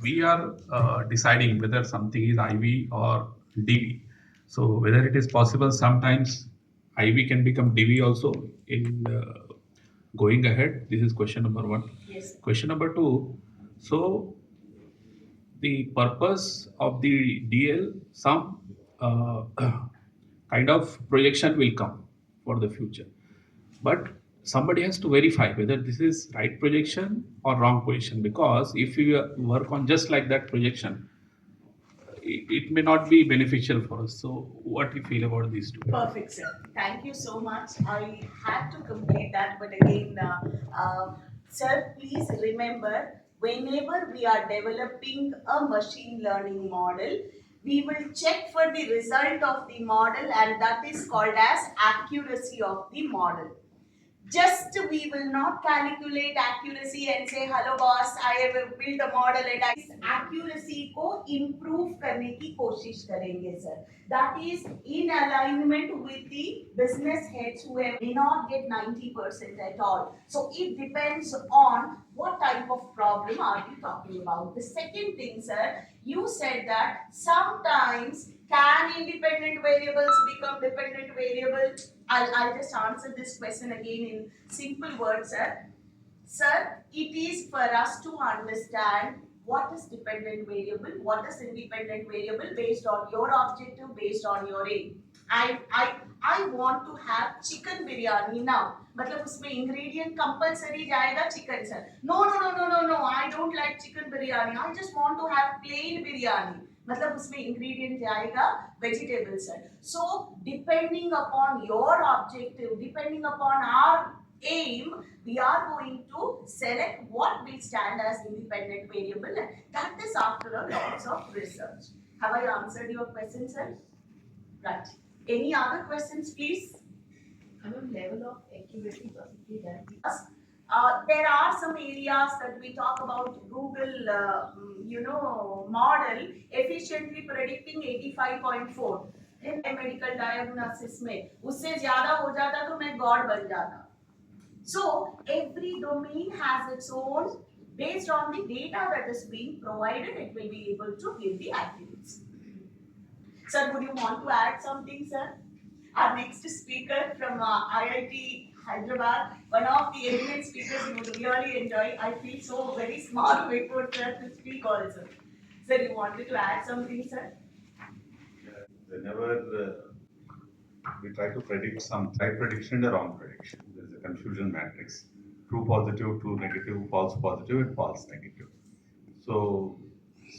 we are deciding whether something is IV or DV. So whether it is possible, sometimes IV can become DV also in going ahead. This is question number one. Yes. Question number two. So the purpose of the DL, some kind of projection will come for the future, but somebody has to verify whether this is right projection or wrong projection, because if you work on just like that projection, it may not be beneficial for us. So what do you feel about these two? Perfect, sir. Thank you so much. I had to complete that, but again, sir, please remember, whenever we are developing a machine learning model, we will check for the result of the model, and that is called as accuracy of the model. Just we will not calculate accuracy and say hello boss, I have built a model and I accuracy को improve करने की कोशिश करेंगे sir. That is in alignment with the business heads who may not get 90% at all. So it depends on what type of problem are we talking about. The second thing, sir, you said that sometimes can independent variables become dependent variables? I'll just answer this question again in simple words, sir. Sir, it is for us to understand what is dependent variable, what is independent variable based on your objective, based on your aim. I want to have chicken biryani now. मतलब उसमें ingredient compulsory जाएगा chicken sir. No. I don't like chicken biryani. I just want to have plain biryani. मतलब उसमें ingredient जाएगा vegetable sir. So depending upon your objective, depending upon our aim, we are going to select what will stand as independent variable, and that is after a lot of research. Have I answered your question, sir? Right. Any other questions, please? Level of accuracy possibly that there are some areas that we talk about Google, model efficiently predicting 85.4 in medical diagnosis में उससे ज़्यादा हो जाता तो मैं God बन जाता. So every domain has its own, based on the data that is being provided, it will be able to give the accuracy. Sir, would you want to add something, sir? Our next speaker from IIT Hyderabad, one of the eminent speakers you would really enjoy. I feel so very small before sir to speak also. Sir, you wanted to add something, sir? Whenever we try to predict some right prediction and a wrong prediction, there is a confusion matrix. True positive, true negative, false positive, and false negative. So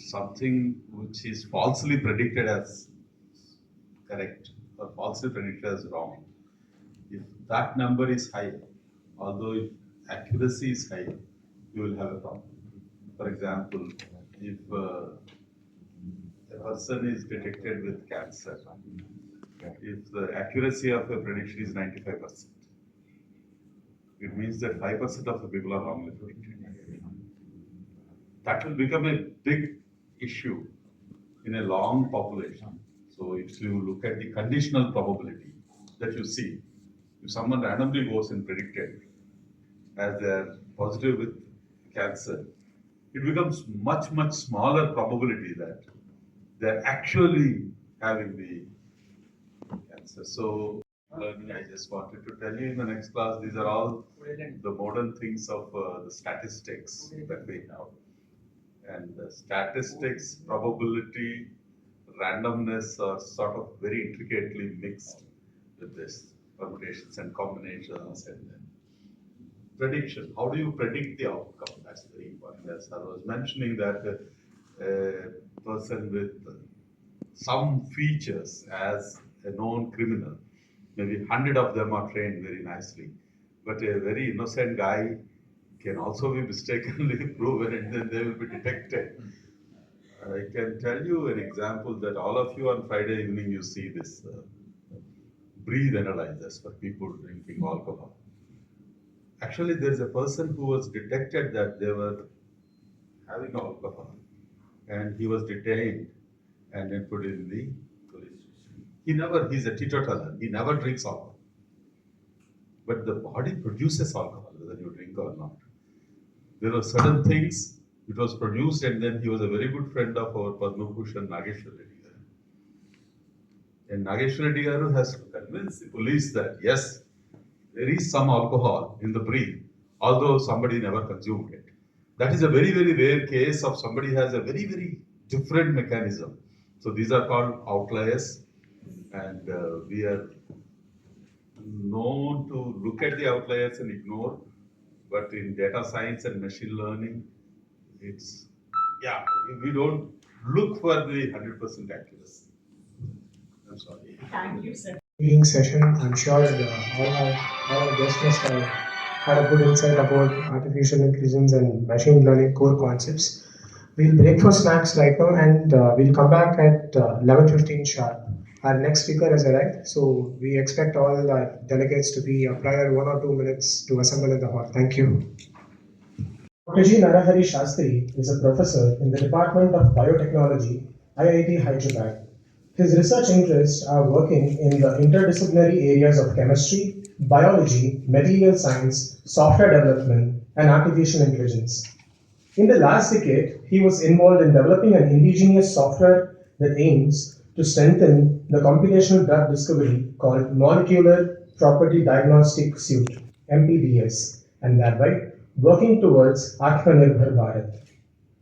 something which is falsely predicted as correct or falsely predicted as wrong, if that number is high, although if accuracy is high, you will have a problem. For example, if a person is detected with cancer, if the accuracy of a prediction is 95%, it means that 5% of the people are wrongly predicted. That will become a big issue in a long population. So if you look at the conditional probability that you see, if someone randomly goes and predicted as they're positive with cancer, it becomes much smaller probability that they're actually having the cancer. So learning, I just wanted to tell you in the next class, these are all the modern things of the statistics that we have. And the statistics, probability, randomness are sort of very intricately mixed with this permutations and combinations and then prediction. How do you predict the outcome? That's very important. As I was mentioning that a person with some features as a known criminal, maybe 100 of them are trained very nicely, but a very innocent guy can also be mistakenly proven and then they will be detected. I can tell you an example that all of you on Friday evening you see this breathe analyzers for people drinking alcohol. Actually, there is a person who was detected that they were having alcohol and he was detained and then put in the police station. He's a teetotaler, he never drinks alcohol. But the body produces alcohol whether you drink or not. There are certain things It was produced, and then he was a very good friend of our Padma Bhushan Nageshwar Reddy garu. And Nageshwar Reddy garu has convinced the police that yes, there is some alcohol in the breath, although somebody never consumed it. That is a very, very rare case of somebody has a very, very different mechanism. So these are called outliers, and we are known to look at the outliers and ignore. But in data science and machine learning, it's, yeah, we don't look for the 100% accuracy. I'm sorry. Thank you, sir. Meeting session. I'm sure all our guests must have had a good insight about artificial intelligence and machine learning core concepts. We'll break for snacks right now, and we'll come back at 11:15 sharp. Our next speaker has arrived, so we expect all our delegates to be prior 1 or 2 minutes to assemble in the hall. Thank you. Dr. G. Narahari Shastri is a professor in the Department of Biotechnology, IIT Hyderabad. His research interests are working in the interdisciplinary areas of chemistry, biology, material science, software development, and artificial intelligence. In the last decade, he was involved in developing an indigenous software that aims to strengthen the computational drug discovery called Molecular Property Diagnostic Suite, MPDS, and thereby working towards Atmanirbhar Bharat.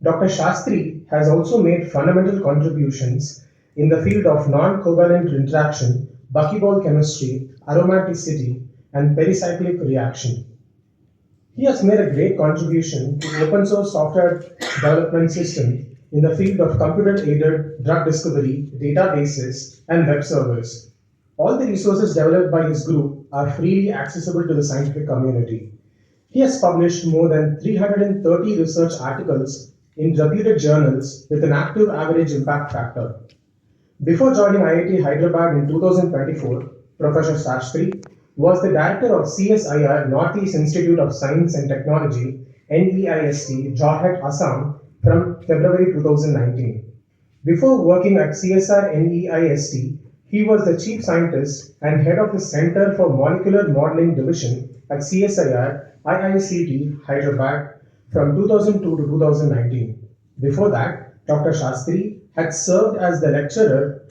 Dr. Shastri has also made fundamental contributions in the field of non-covalent interaction, buckyball chemistry, aromaticity, and pericyclic reaction. He has made a great contribution to open source software development system in the field of computer-aided drug discovery, databases, and web servers. All the resources developed by his group are freely accessible to the scientific community. He has published more than 330 research articles in reputed journals with an active average impact factor. Before joining IIT Hyderabad in 2024, Professor Shastri was the director of CSIR Northeast Institute of Science and Technology, NEIST, Jorhat, Assam from February 2019. Before working at CSR NEIST, he was the chief scientist and head of the Center for Molecular Modeling Division at CSIR IICT Hyderabad from 2002 to 2019. Before that, Dr. Shastri had served as the lecturer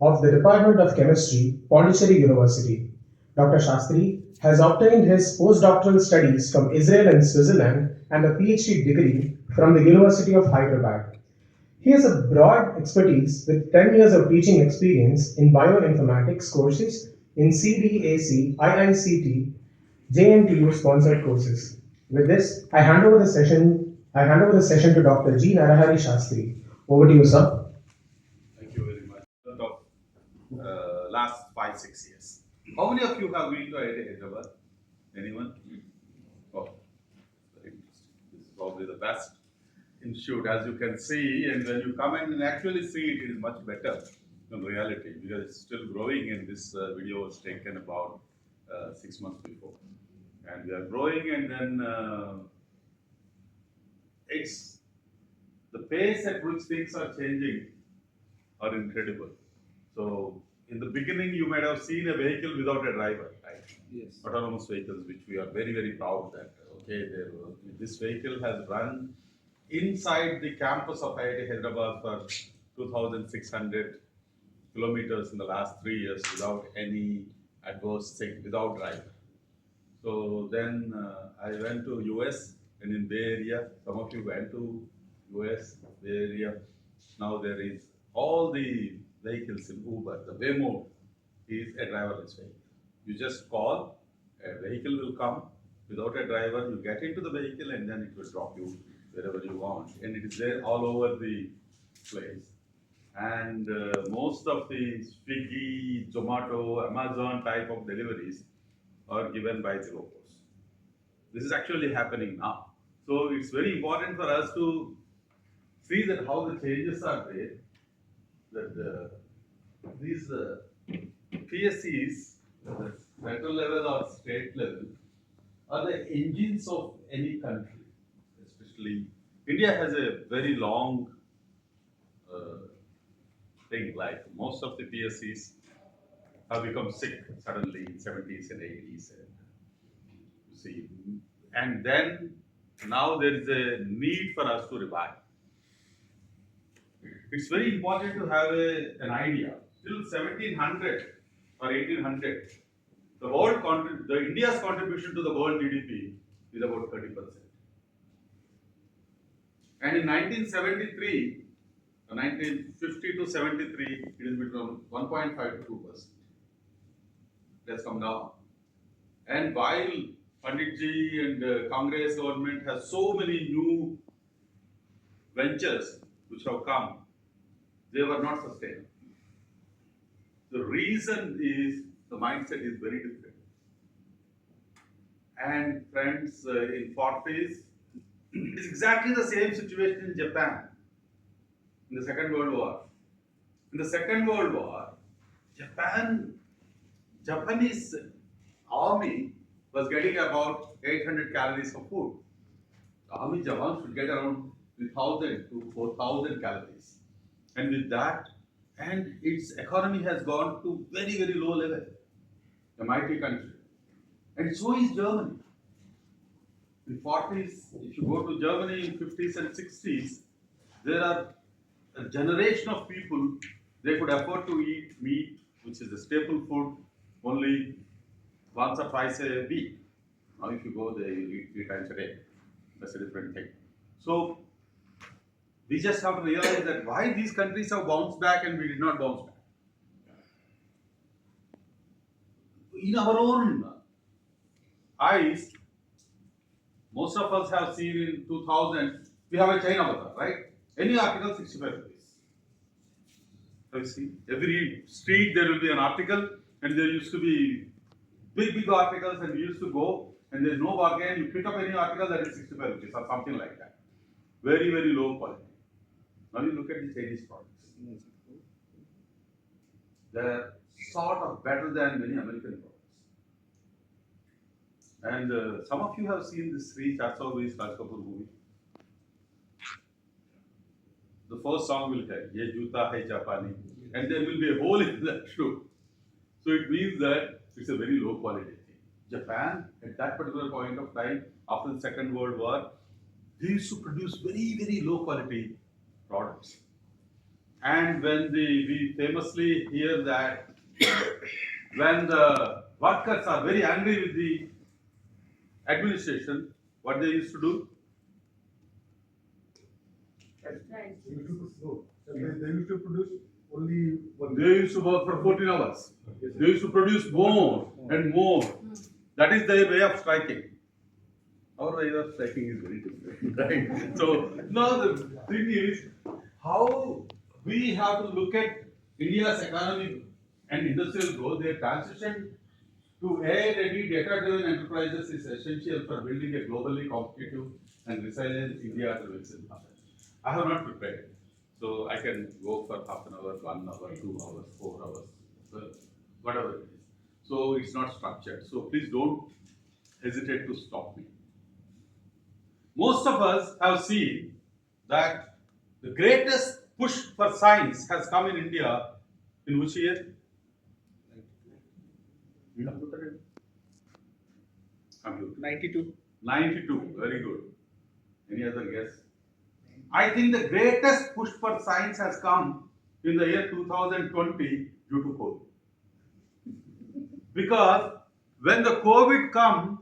of the Department of Chemistry, Pondicherry University. Dr. Shastri has obtained his postdoctoral studies from Israel and Switzerland and a PhD degree from the University of Hyderabad. He has a broad expertise with 10 years of teaching experience in bioinformatics courses in CDAC, IICT, JNTU sponsored courses. With this, I hand over the session to Dr. G. Narahari Shastri. Over to you, sir. Thank you very much. Last 5-6 years. How many of you have been to IIT Hyderabad? Anyone? Oh, very interesting. This is probably the best institute, as you can see, and when you come and actually see it, it is much better than reality because it's still growing, and this video was taken about 6 months before. And we are growing, and then it's the pace at which things are changing are incredible. So in the beginning, you might have seen a vehicle without a driver, right? Yes. Autonomous vehicles, which we are very, very proud that, okay, this vehicle has run inside the campus of IIT Hyderabad for 2,600 kilometers in the last 3 years without any adverse thing, without driver. So then I went to US and in Bay Area. Some of you went to US, Bay Area. Now there is all the vehicles in Uber. The Waymo is a driverless vehicle. You just call, a vehicle will come without a driver. You get into the vehicle and then it will drop you wherever you want. And it is there all over the place. And most of the Swiggy, Zomato, Amazon type of deliveries are given by the robots. This is actually happening now. So it's very important for us to see that how the changes are there. That these PSEs, whether federal level or state level, are the engines of any country. Especially India has a very long thing. Like most of the PSEs have become sick suddenly in 70s and 80s. And you see, and then now there is a need for us to revive. It's very important to have an idea. Till 1700 or 1800, the India's contribution to the world GDP is about 30%. And in 1973, 1950 to 73, it is between 1.5 to 2%. It has come down. And while Panditji and Congress government has so many new ventures which have come, they were not sustainable. The reason is the mindset is very different. And friends, in 40s, it's exactly the same situation in Japan in the Second World War. In the Second World War, Japanese army was getting about 800 calories of food. The army Japan should get around 3,000 to 4,000 calories. And with that, and its economy has gone to very, very low level. A mighty country. And so is Germany. In 40s, if you go to Germany in 50s and 60s, there are a generation of people, they could afford to eat meat, which is a staple food, only once or twice a week. Now if you go, they eat 3 times a day. That's a different thing. So, we just have to realize that why these countries have bounced back and we did not bounce back. In our own eyes, most of us have seen in 2000, we have a China bazaar, right? Any article, 65 rupees. So you see, every street there will be an article, and there used to be big articles, and we used to go, and there's no bargain. You pick up any article that is 65 rupees or something like that. Very, very low quality. Now you look at the Chinese products. They're sort of better than many American products. And some of you have seen this Sri Chatsauri's Raj Kapoor movie. The first song will tell, Ye Juta Hai Japani, and there will be a hole in that shoe. So it means that it's a very low quality thing. Japan, at that particular point of time, after the Second World War, they used to produce very, very low quality products. And when we famously hear that when the workers are very angry with the administration, what they used to do? Right. They used to produce only one. They used to work for 14 hours. They used to produce more and more. That is their way of striking. Our way of striking is very different, right? So now the thing is how we have to look at India's economy and industrial growth. Their transition to AI-ready, data-driven enterprises is essential for building a globally competitive and resilient India to excel. I have not prepared, so I can go for half an hour, 1 hour, 2 hours, 4 hours, whatever it is. So it's not structured. So please don't hesitate to stop me. Most of us have seen that the greatest push for science has come in India in which year? You have looked at it? Computer. 92. 92, very good. Any other guess? I think the greatest push for science has come in the year 2020 due to COVID. Because when the COVID comes,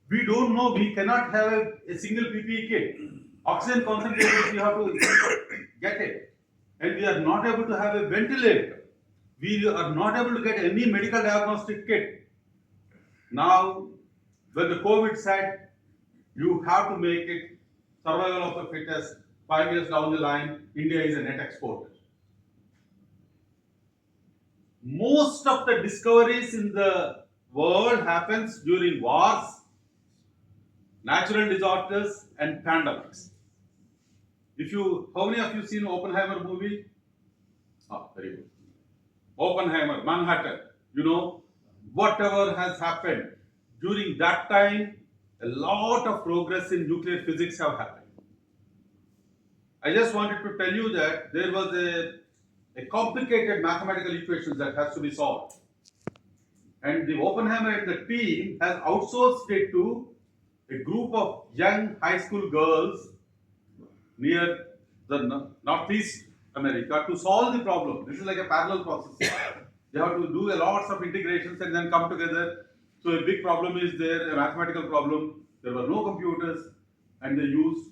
we don't know, we cannot have a single PPE kit. Oxygen concentrators, we have to get it. And we are not able to have a ventilator. We are not able to get any medical diagnostic kit. Now, when the COVID said, you have to make it survival of the fittest, 5 years down the line, India is a net exporter. Most of the discoveries in the world happens during wars, natural disasters, and pandemics. How many of you seen Oppenheimer movie? Ah, very good. Oppenheimer, Manhattan. You know, whatever has happened during that time, a lot of progress in nuclear physics have happened. I just wanted to tell you that there was a complicated mathematical equation that has to be solved. And the Oppenheimer and the team has outsourced it to a group of young high school girls near the northeast America to solve the problem. This is like a parallel process. They have to do a lots of integrations and then come together. So a big problem is there, a mathematical problem. There were no computers and they used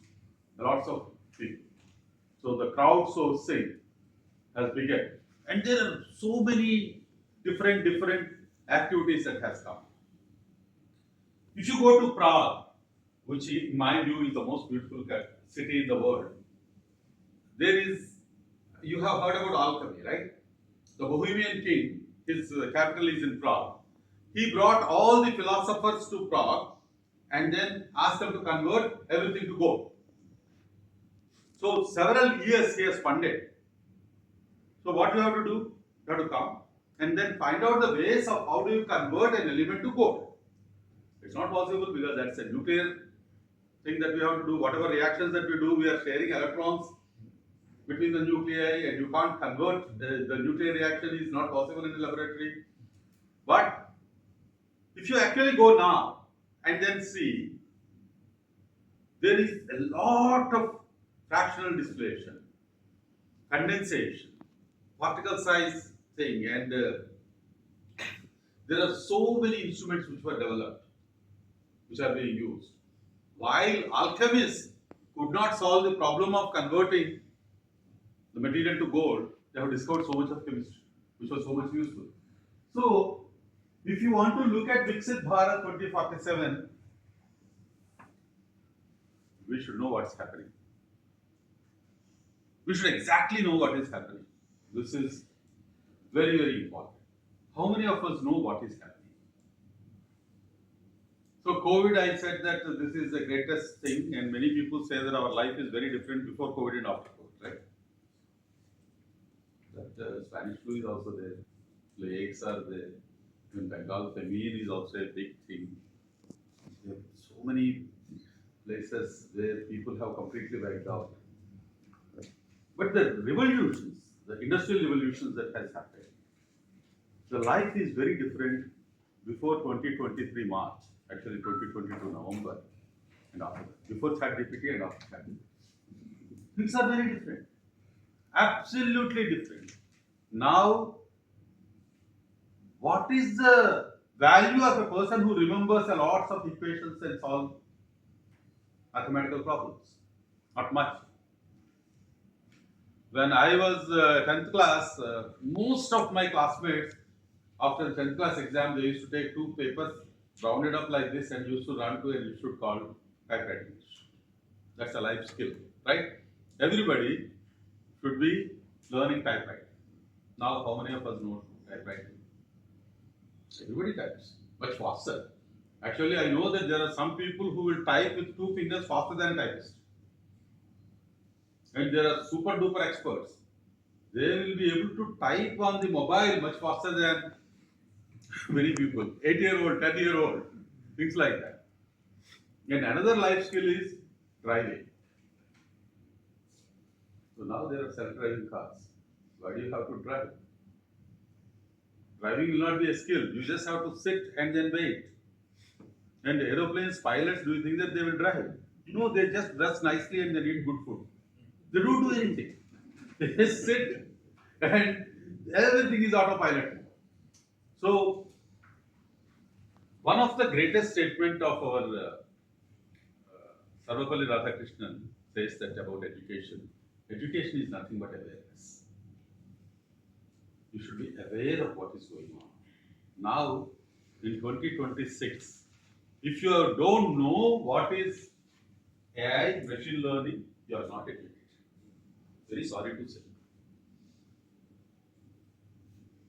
lots of things. So the crowdsourcing has begun. And there are so many different activities that has come. If you go to Prague, which in my view is the most beautiful city in the world, there is, you have heard about alchemy, right? The Bohemian king, his capital is in Prague. He brought all the philosophers to Prague and then asked them to convert everything to gold. So several years he has funded. So what you have to do? You have to come and then find out the ways of how do you convert an element to gold. It's not possible because that's a nuclear thing that we have to do. Whatever reactions that we do, we are sharing electrons between the nuclei and you can't convert. The nuclear reaction is not possible in the laboratory. But if you actually go now and then see, there is a lot of fractional distillation, condensation, particle size thing, and there are so many instruments which were developed, which are being used. While alchemists could not solve the problem of converting the material to gold, they have discovered so much of chemistry, which was so much useful. So, if you want to look at Viksit Bharat 2047, we should know what's happening. We should exactly know what is happening. This is very important. How many of us know what is happening? So COVID, I said that this is the greatest thing, and many people say that our life is very different before COVID and after COVID, right? That Spanish flu is also there, plagues are there, in Bengal famine is also a big thing. There are so many places where people have completely wiped out. But the revolutions, the industrial revolutions that has happened, the life is very different before 2023 March, actually 2022 November and after that. Before ChatGPT and after ChatGPT. Things are very different. Absolutely different. Now, what is the value of a person who remembers a lot of equations and solve mathematical problems? Not much. When I was 10th class, most of my classmates, after the 10th class exam, they used to take two papers, rounded up like this, and used to run to an institute called typewriting. That's a life skill, right? Everybody should be learning typewriting. Now, how many of us know typewriting? Everybody types much faster. Actually, I know that there are some people who will type with two fingers faster than a typist. And there are super duper experts. They will be able to type on the mobile much faster than many people. 8-year-old, 10-year-old, things like that. And another life skill is driving. So now there are self-driving cars. Why do you have to drive? Driving will not be a skill. You just have to sit and then wait. And aeroplanes pilots, do you think that they will drive? No, they just dress nicely and they eat good food. They don't do anything. They just sit and everything is autopilot. So, one of the greatest statement of our Sarvapalli Radhakrishnan says that about education. Education is nothing but awareness. You should be aware of what is going on. Now, in 2026, if you don't know what is AI, machine learning, you are not educated. Very sorry to say.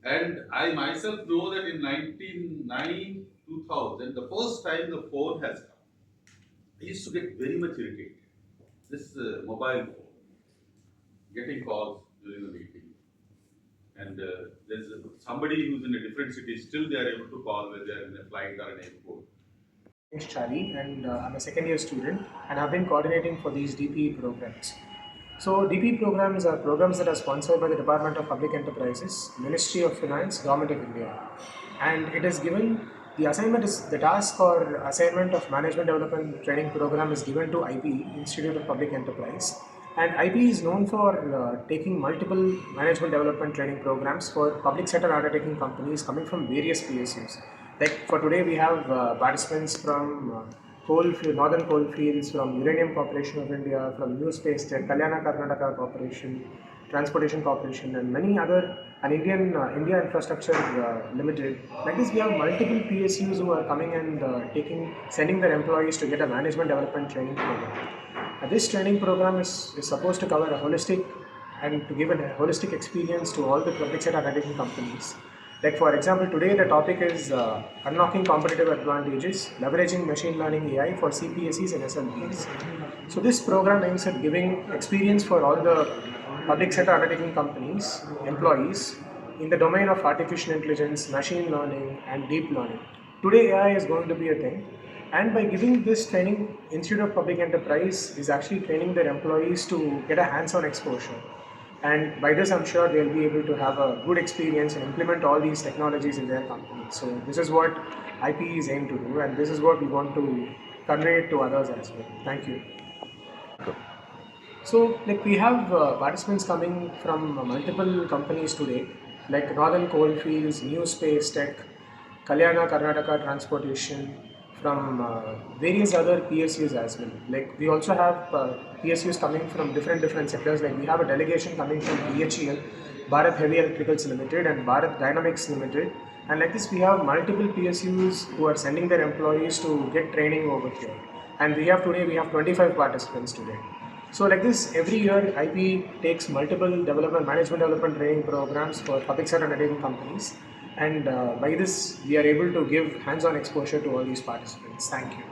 And I myself know that in 1999, 2000, the first time the phone has come, I used to get very much irritated. This mobile phone, getting calls during the meeting. And there's somebody who's in a different city, still they are able to call when they are in a flight or an airport. My name is Charlie, and I'm a second year student, and I've been coordinating for these DPE programs. So, DPE programs are programs that are sponsored by the Department of Public Enterprises, Ministry of Finance, Government of India, and it is given The assignment is the task or assignment of management development training program is given to IPE, Institute of Public Enterprise, and IPE is known for taking multiple management development training programs for public sector undertaking companies coming from various PSUs. Like for today, we have participants from Northern Coalfields, from Uranium Corporation of India, from New Space Tech, Kalyana Karnataka Corporation, Transportation Corporation, and many other, and India Infrastructure Limited. Like this, we have multiple PSUs who are coming and sending their employees to get a management development training program. This training program is supposed to cover a holistic and to give a holistic experience to all the public sector undertaking companies. Like for example, today the topic is unlocking competitive advantages, leveraging machine learning AI for CPSEs and SLPEs. So this program aims at giving experience for all the public sector undertaking companies, employees in the domain of artificial intelligence, machine learning and deep learning. Today AI is going to be a thing, and by giving this training, Institute of Public Enterprise is actually training their employees to get a hands-on exposure. And by this, I'm sure they'll be able to have a good experience and implement all these technologies in their company. So this is what IPE is aimed to do, and this is what we want to convey to others as well. Thank you. So, like we have participants coming from multiple companies today, like Northern Coalfields, New Space Tech, Kalyana Karnataka Transportation, from various other PSUs as well. Like we also have PSUs coming from different sectors. Like we have a delegation coming from BHEL, Bharat Heavy Electricals Limited, and Bharat Dynamics Limited. And like this, we have multiple PSUs who are sending their employees to get training over here. And we have 25 participants today. So like this, every year IP takes multiple management development training programs for public sector undertaking companies, and by this we are able to give hands-on exposure to all these participants. Thank you.